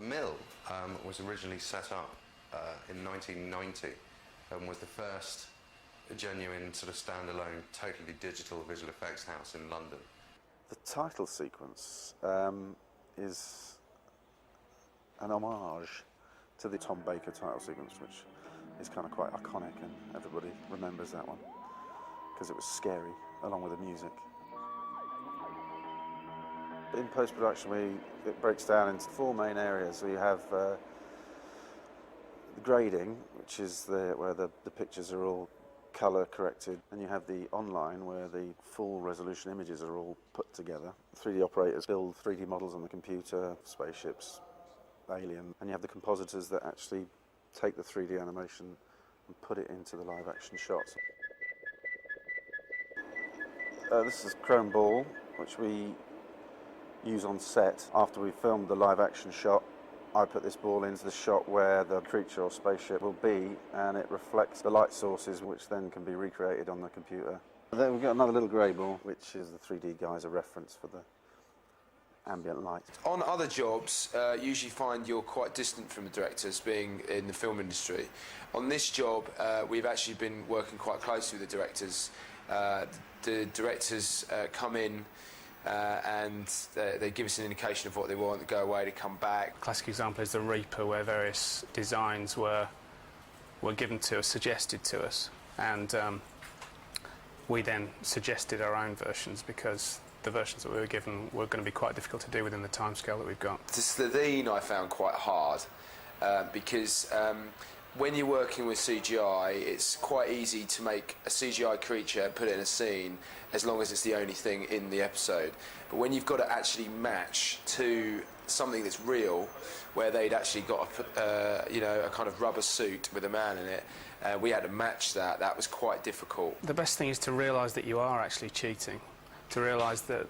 mill was originally set up in 1990 and was the first genuine sort of standalone, totally digital visual effects house in London. The title sequence is an homage to the Tom Baker title sequence, which is kind of quite iconic, and everybody remembers that one because it was scary, along with the music. In post-production, it breaks down into four main areas. So you have the grading, which is where the pictures are all colour corrected, and you have the online, where the full resolution images are all put together. 3D operators build 3D models on the computer, spaceships, alien, and you have the compositors that actually take the 3D animation and put it into the live action shots. This is chrome ball, which we use on set. After we filmed the live action shot, I put this ball into the shot where the creature or spaceship will be, and it reflects the light sources, which then can be recreated on the computer. Then we've got another little grey ball, which is the 3D geyser reference for the ambient light. On other jobs, you usually find you're quite distant from the directors, being in the film industry. On this job, we've actually been working quite closely with the directors. The directors come in and they give us an indication of what they want, to go away, to come back. Classic example is the Reaper, where various designs were given to us, suggested to us, and we then suggested our own versions, because the versions that we were given were going to be quite difficult to do within the timescale that we've got. The Slovene I found quite hard because when you're working with CGI, it's quite easy to make a CGI creature and put it in a scene as long as it's the only thing in the episode. But when you've got to actually match to something that's real, where they'd actually got a kind of rubber suit with a man in it, we had to match that. That was quite difficult. The best thing is to realise that you are actually cheating, to realise that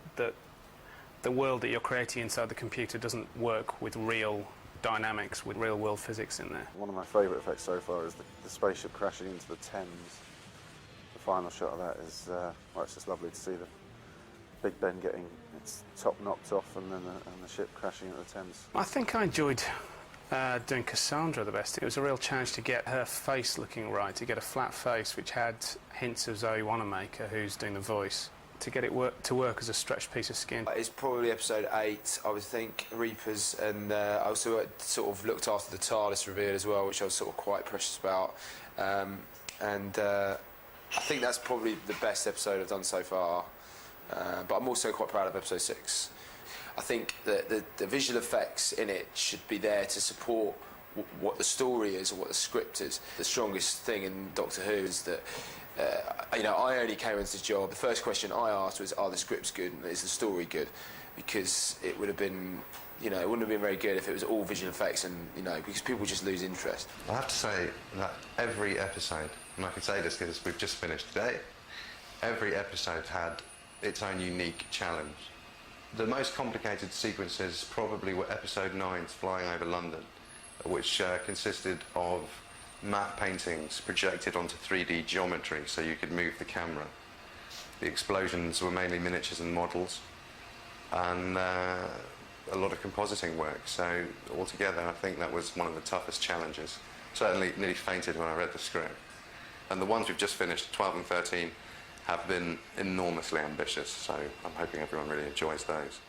the world that you're creating inside the computer doesn't work with real dynamics, with real world physics in there. One of my favourite effects so far is the spaceship crashing into the Thames. The final shot of that is, well, it's just lovely to see the Big Ben getting its top knocked off and then the ship crashing into the Thames. I think I enjoyed doing Cassandra the best. It was a real challenge to get her face looking right, to get a flat face which had hints of Zoe Wanamaker, who's doing the voice, to get it to work as a stretched piece of skin. It's probably episode 8, I would think, Reapers, and I also sort of looked after the TARDIS reveal as well, which I was sort of quite precious about. I think that's probably the best episode I've done so far, but I'm also quite proud of episode 6. I think that the visual effects in it should be there to support what the story is or what the script is. The strongest thing in Doctor Who is that I only came into this job. The first question I asked was, are the scripts good and is the story good? Because it would have been, it wouldn't have been very good if it was all visual effects, and because people just lose interest. I have to say that every episode, and I can say this because we've just finished today, every episode had its own unique challenge. The most complicated sequences probably were episode 9's Flying Over London, which consisted of matte paintings projected onto 3D geometry so you could move the camera. The explosions were mainly miniatures and models, and a lot of compositing work. So altogether, I think that was one of the toughest challenges. Certainly nearly fainted when I read the script. And the ones we've just finished, 12 and 13, have been enormously ambitious, so I'm hoping everyone really enjoys those.